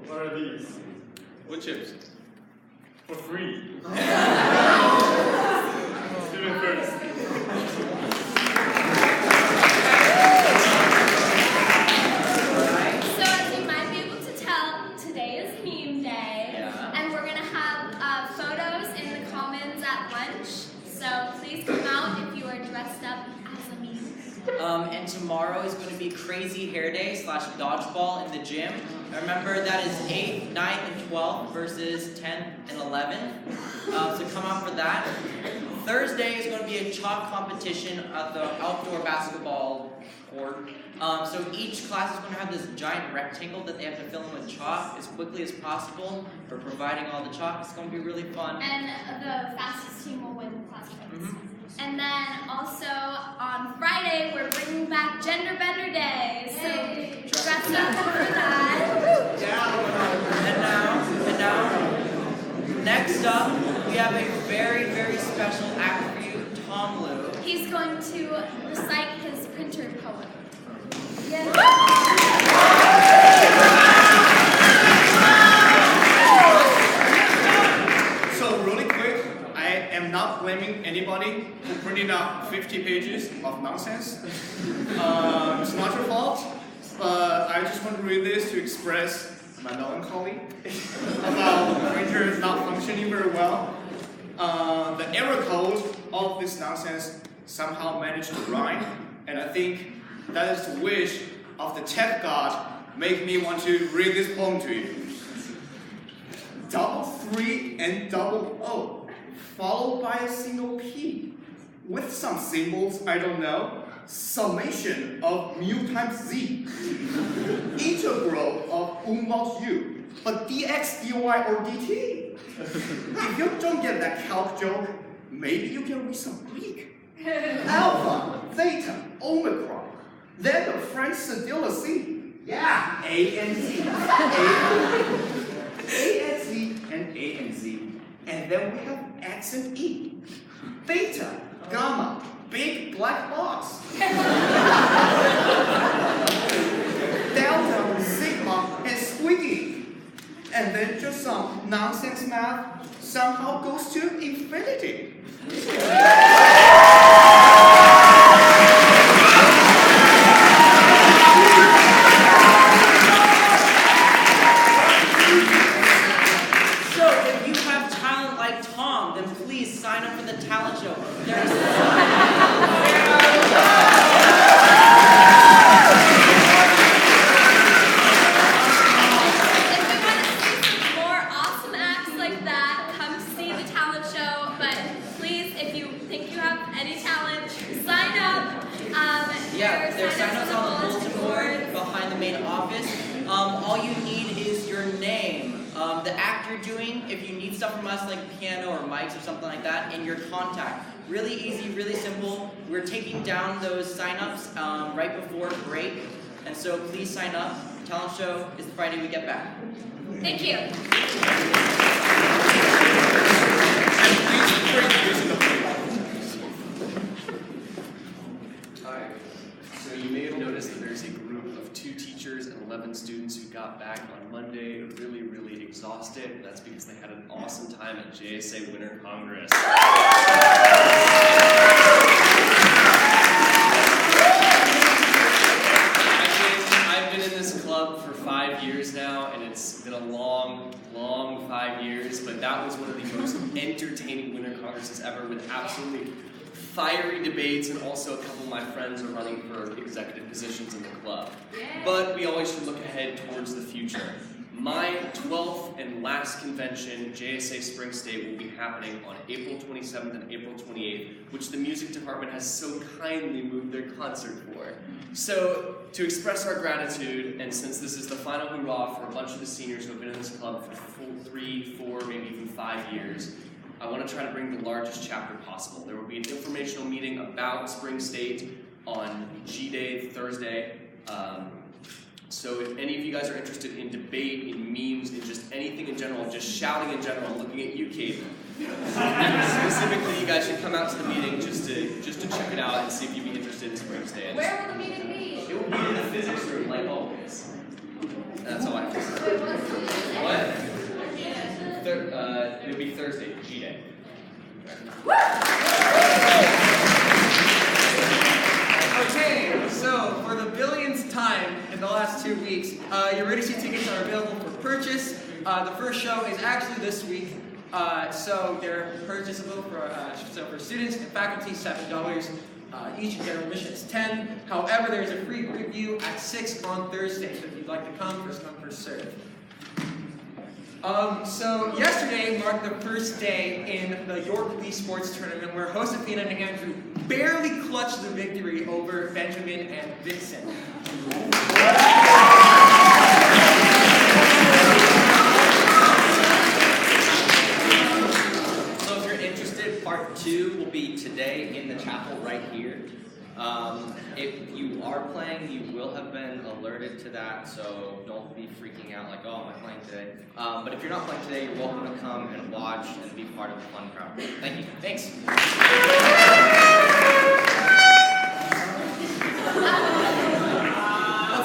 What are these? Wood chips. For free. Student first. So as you might be able to tell, today is meme day. Yeah. And we're going to have photos in the commons at lunch. So please come out if you are dressed up as a meme. And tomorrow is going to be Crazy Hair Day / dodgeball in the gym. Remember, that is 8th, 9th, and 12th versus 10th and 11th. So come out for that. Thursday is going to be a chalk competition at the outdoor basketball court. So each class is going to have this giant rectangle that they have to fill in with chalk as quickly as possible. We're providing all the chalk. It's going to be really fun. And the fastest team will win the class points. And then also on Friday, we're bringing back Gender Bender Day. So dress up for that. And now, next up, we have a very, very special act for you, Tom Lou. He's going to recite his printer poem. So really quick, I am not blaming anybody who printed out 50 pages of nonsense. It's not your fault, but I just want to read this to express my melancholy about the printer not functioning very well. The error code of this nonsense somehow managed to rhyme, and I think that is the wish of the tech god make me want to read this poem to you. 3 and O, followed by a single P, with some symbols I don't know. Summation of mu times z, integral of umlaut u, but dx, dy, or dt. If you don't get that calc joke, maybe you can read some Greek. Alpha, theta, omicron, then the French cedilla C. Yeah, A and Z. A and Z and A and Z. And then we have X and E. Beta, gamma, big black box. Delta, sigma, and squiggy. And then just some nonsense math somehow goes to infinity. So, if you have talent like Tom, then please sign up for the talent show. There's If you want to see some more awesome acts like that, come see the talent show. But please, if you think you have any talent, sign up. there's sign-ups on the bulletin board board. behind the main office. All you need is your name, the act you're doing, if you need stuff from us like piano or mics or something like that, and your contact. Really easy, really simple. We're taking down those sign-ups right before break, and so please sign up. Talent show is the Friday we get back. Thank you. Hi. So you may have noticed that there's a group of 2 teachers and 11 students who got back on Monday really, really exhausted. And that's because they had an awesome time at JSA Winter Congress. I've been in this club for 5 years now, and it's been a long, long 5 years, but that was one of the most entertaining Winter Congresses ever, with absolutely fiery debates, and also a couple of my friends are running for executive positions in the club. But we always should look ahead towards the future. My 12th and last convention, JSA Spring State, will be happening on April 27th and April 28th, which the music department has so kindly moved their concert for. So, to express our gratitude, and since this is the final hurrah for a bunch of the seniors who have been in this club for 3, 4, maybe even 5 years, I want to try to bring the largest chapter possible. There will be an informational meeting about Spring State on G-Day, Thursday. So if any of you guys are interested in debate, in memes, in just anything in general, just shouting in general, I'm looking at you, Kate. Specifically, you guys should come out to the meeting just to check it out and see if you'd be interested in Spring State. Where will the meeting be? It will be in the physics room, like always. That's all I have to say. Wait, what's the It'll be Thursday, G-Day. Okay, so for the billionth time in the last 2 weeks, your Ready tickets are available for purchase. The first show is actually this week, so they're purchasable for students and faculty, $7. Each, and general admission is $10. However, there's a free review at 6 on Thursday, so if you'd like to come, first come, first serve. So yesterday marked the first day in the York Lee Sports Tournament where Josefina and Andrew barely clutched the victory over Benjamin and Vincent. So if you're interested, part 2 will be today in the chapel right here. If you are playing, you will have been alerted to that, so don't be freaking out like, oh, am I playing today? But if you're not playing today, you're welcome to come and watch and be part of the fun crowd. Thank you. Thanks.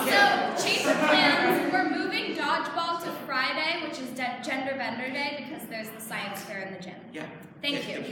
So, change of plans. We're moving dodgeball to Friday, which is Gender Bender Day, because there's the science fair in the gym. Yeah. Thank you.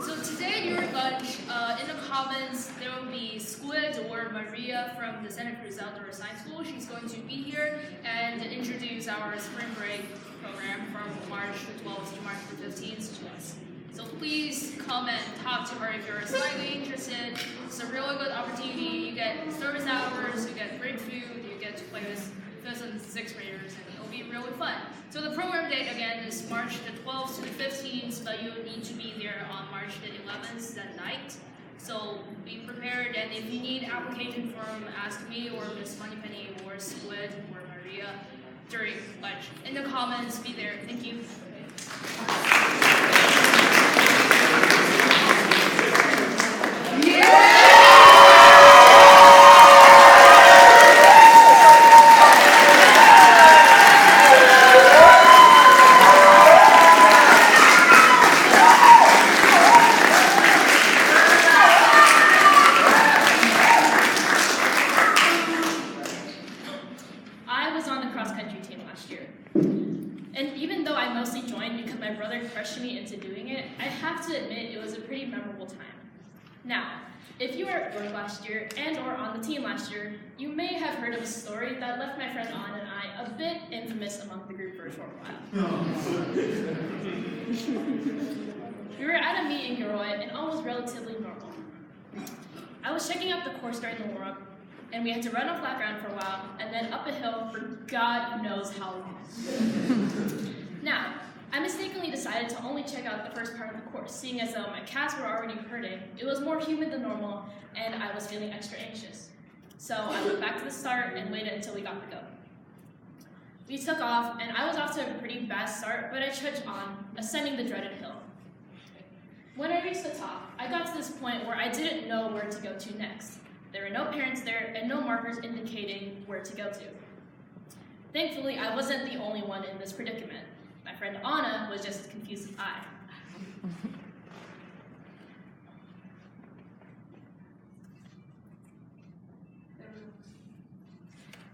So today during lunch, in the Commons, there will be Squid or Maria from the Santa Cruz Outdoor Science School. She's going to be here and introduce our spring break program from March the 12th to March the 15th to us. So please come and talk to her if you're slightly interested. It's a really good opportunity. You get service hours, you get great food, you get to play with 5th and 6th graders, and it'll be really fun. So the program date again is March the 12th to the 15th, but you need to be there on March the 11th that night. So be prepared, and if you need application form, ask me or Miss Moneypenny or Squid or Maria during lunch. In the comments, be there. Thank you. I was on the cross-country team last year. And even though I mostly joined because my brother pressured me into doing it, I have to admit it was a pretty memorable time. Now, if you were at York last year and or on the team last year, you may have heard of a story that left my friend Anna and I a bit infamous among the group for a short while. We were at a meet in Gilroy and all was relatively normal. I was checking out the course during the warm-up, and we had to run on flat ground for a while, and then up a hill for God knows how long. Now, I mistakenly decided to only check out the first part of the course, seeing as though my calves were already hurting, it was more humid than normal, and I was feeling extra anxious. So I went back to the start and waited until we got the go. We took off, and I was off to a pretty bad start, but I trudged on, ascending the dreaded hill. When I reached the top, I got to this point where I didn't know where to go to next. There were no parents there and no markers indicating where to go to. Thankfully, I wasn't the only one in this predicament. My friend Anna was just as confused as I.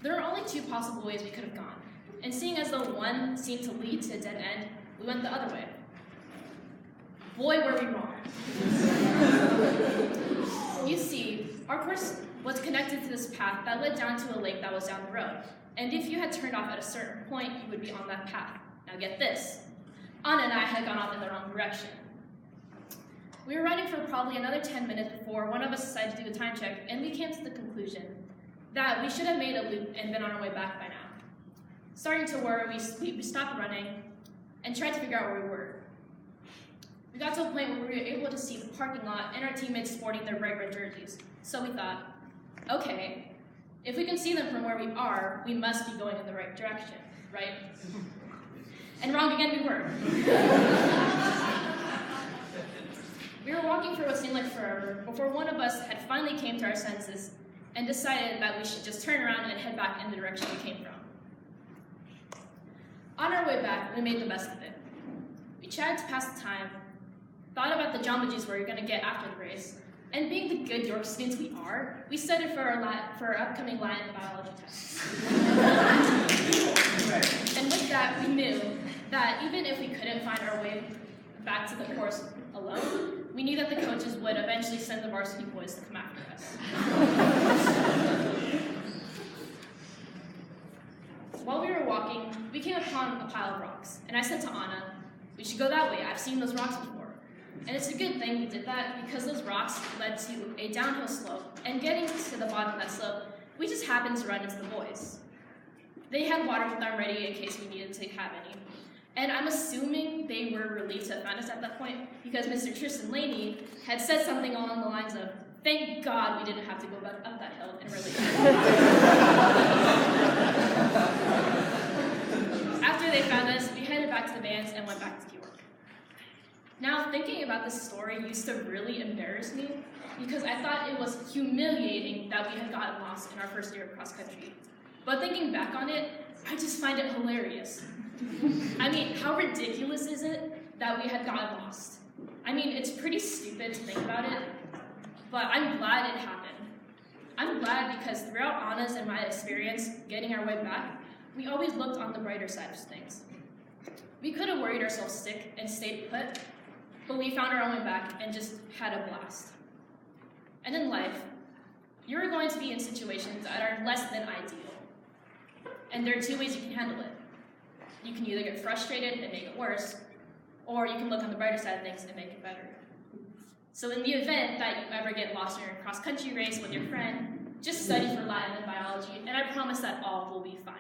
There were only 2 possible ways we could have gone, and seeing as though one seemed to lead to a dead end, we went the other way. Boy, were we wrong. You see, our course was connected to this path that led down to a lake that was down the road, and if you had turned off at a certain point, you would be on that path. Now get this, Anna and I had gone off in the wrong direction. We were running for probably another 10 minutes before one of us decided to do a time check, and we came to the conclusion that we should have made a loop and been on our way back by now. Starting to worry, we stopped running and tried to figure out where we were. We got to a point where we were able to see the parking lot and our teammates sporting their bright red jerseys. So we thought, okay, if we can see them from where we are, we must be going in the right direction, right? And wrong again we were. We were walking for what seemed like forever before one of us had finally came to our senses and decided that we should just turn around and head back in the direction we came from. On our way back, we made the best of it. We chatted to pass the time, thought about the Jamba Juice we were going to get after the race, And being the good York students we are, we studied for our upcoming Latin biology tests. And with that, we knew that even if we couldn't find our way back to the course alone, we knew that the coaches would eventually send the varsity boys to come after us. While we were walking, we came upon a pile of rocks, and I said to Anna, "We should go that way, I've seen those rocks before." And it's a good thing we did that because those rocks led to a downhill slope, and getting to the bottom of that slope, we just happened to run into the boys. They had water with them ready in case we needed to have any. And I'm assuming they were relieved to have found us at that point because Mr. Tristan Laney had said something along the lines of, "Thank God we didn't have to go back up that hill and really." After they found us, we headed back to the bands and went back to York. Now, thinking about this story used to really embarrass me because I thought it was humiliating that we had gotten lost in our first year of cross country. But thinking back on it, I just find it hilarious. I mean, how ridiculous is it that we had gotten lost? I mean, it's pretty stupid to think about it, but I'm glad it happened. I'm glad because throughout Anna's and my experience getting our way back, we always looked on the brighter side of things. We could have worried ourselves sick and stayed put, but we found our own way back and just had a blast. And in life, you're going to be in situations that are less than ideal. And there are two ways you can handle it. You can either get frustrated and make it worse, or you can look on the brighter side of things and make it better. So in the event that you ever get lost in your cross-country race with your friend, just study for Latin and biology, and I promise that all will be fine.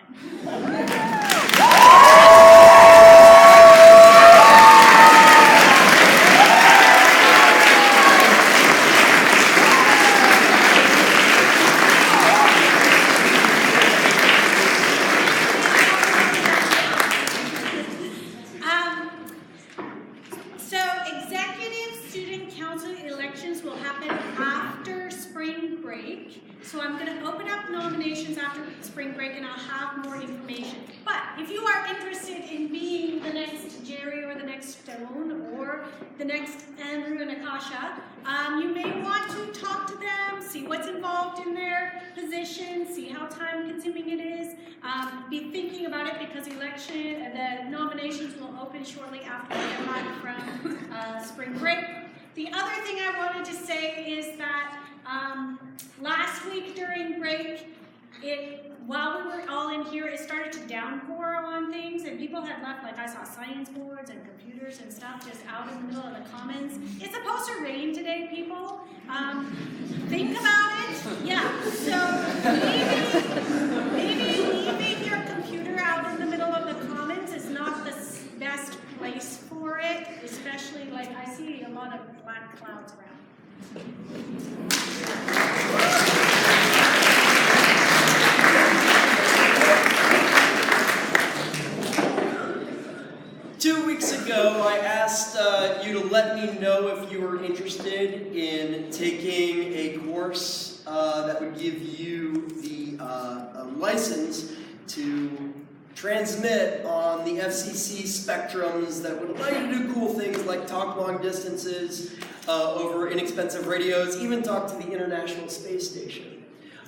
2 weeks ago, I asked you to let me know if you were interested in taking a course that would give you the license to transmit on the FCC spectrums that would allow you to do cool things like talk long distances over inexpensive radios, even talk to the International Space Station.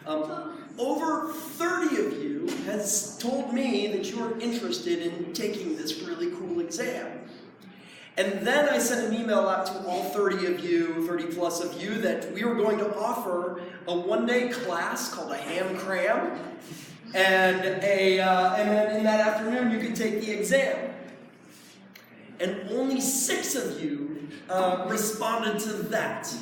Over 30 of you has told me that you are interested in taking this really cool exam. And then I sent an email out to all 30 of you, 30 plus of you, that we were going to offer a one-day class called a ham cram, and then in that afternoon you could take the exam. And only 6 of you responded to that.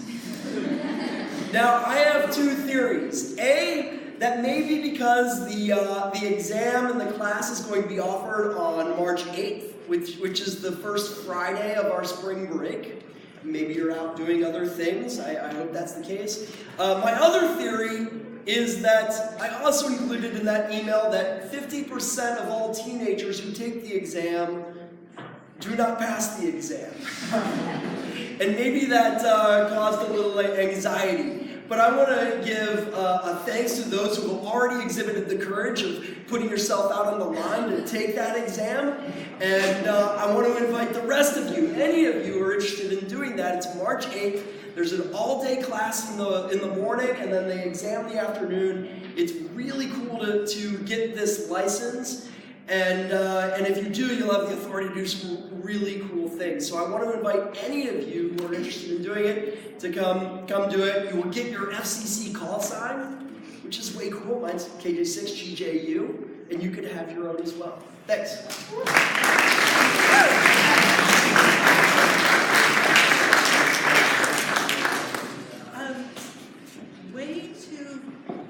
Now, I have 2 theories. A, that maybe because the exam and the class is going to be offered on March 8th, which is the first Friday of our spring break. Maybe you're out doing other things. I hope that's the case. My other theory is that I also included in that email that 50% of all teenagers who take the exam do not pass the exam. And maybe that caused a little anxiety. but I want to give a thanks to those who have already exhibited the courage of putting yourself out on the line to take that exam. And I want to invite the rest of you, any of you who are interested in doing that. It's March 8th. There's an all-day class in the morning, and then the exam in the afternoon. It's really cool to get this license. And if you do, you'll have the authority to do some really cool things. So I want to invite any of you who are interested in doing it to come do it. You will get your FCC call sign, which is way cool. Mine's KJ6GJU, and you could have your own as well. Thanks. Way to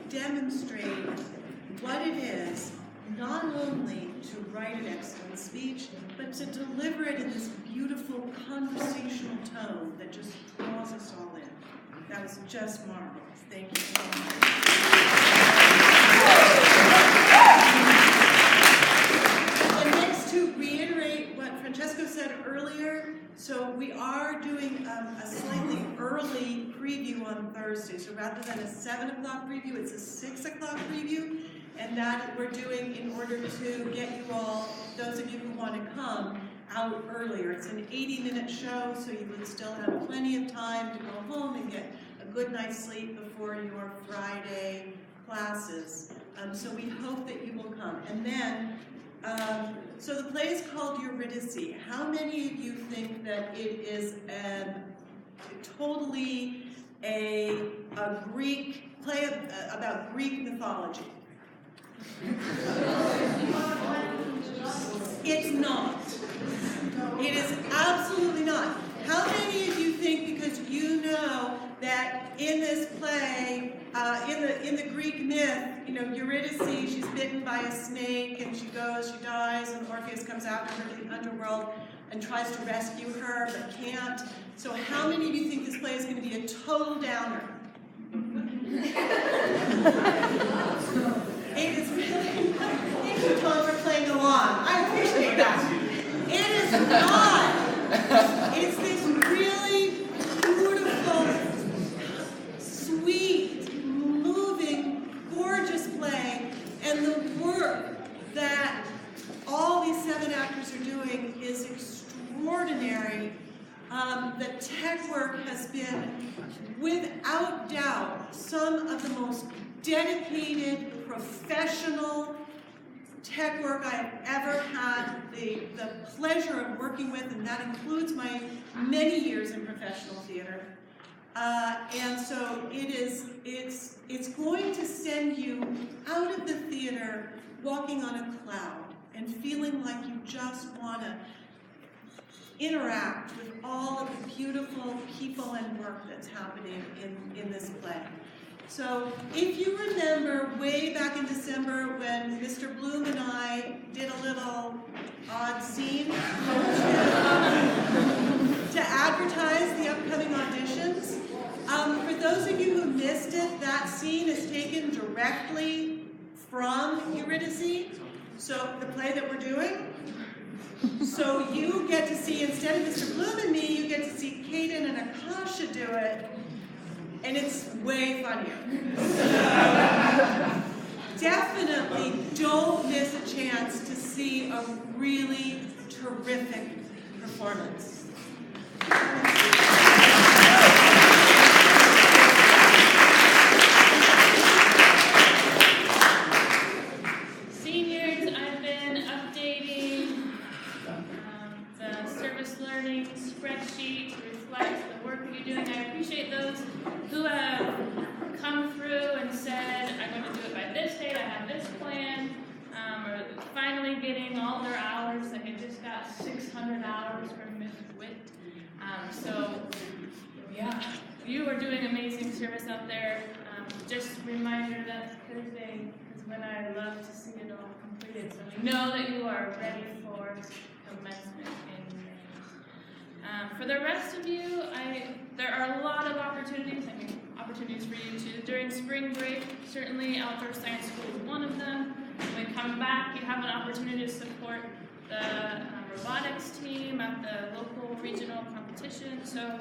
demonstrate what it is, not only to write an excellent speech, but to deliver it in this beautiful conversational tone that just draws us all in. That was just marvelous. Thank you so much. And next, to reiterate what Francesco said earlier, so we are doing a slightly early preview on Thursday. So rather than a 7 o'clock preview, it's a 6 o'clock preview. And that we're doing in order to get you all, those of you who want to come, out earlier. It's an 80-minute show, so you would still have plenty of time to go home and get a good night's sleep before your Friday classes. So we hope that you will come. And then, so the play is called Eurydice. How many of you think that it is totally a Greek play about Greek mythology? It's not. It is absolutely not. How many of you think, because you know that in this play, in the Greek myth, you know, Eurydice, she's bitten by a snake and she dies, and Orpheus comes out to her to the underworld and tries to rescue her but can't. So how many of you think this play is going to be a total downer? It is really, thank you, Tom, for playing along. I appreciate that. It is not. It's this really beautiful, sweet, moving, gorgeous play, and the work that all these 7 actors are doing is extraordinary. The tech work has been, without doubt, some of the most dedicated, professional tech work I have ever had the pleasure of working with, and that includes my many years in professional theater. And so it's going to send you out of the theater walking on a cloud and feeling like you just want to interact with all of the beautiful people and work that's happening in this play. So if you remember way back in December when Mr. Bloom and I did a little odd scene to advertise the upcoming auditions, for those of you who missed it, that scene is taken directly from Eurydice, so the play that we're doing. So you get to see, instead of Mr. Bloom and me, you get to see Kaden and Akasha do it. And it's way funnier. Definitely don't miss a chance to see a really terrific performance. Seniors, I've been updating the service learning spreadsheet to reflect the work that you're doing. I appreciate those who have come through and said, I'm going to do it by this date, I have this plan, or finally getting all their hours. Like I just got 600 hours from Ms. Witt. So, yeah, you are doing amazing service out there. Just a reminder that Thursday is when I love to see it all completed. So we know that you are ready for commencement in May. For the rest of you, there are a lot of opportunities. Opportunities for you too. During spring break, certainly Outdoor Science School is one of them. When we come back, you have an opportunity to support the robotics team at the local regional competition. So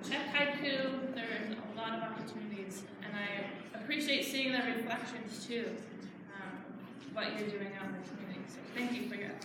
check Haiku. There's a lot of opportunities appreciate seeing the reflections too, what you're doing out in the community. So thank you for your efforts.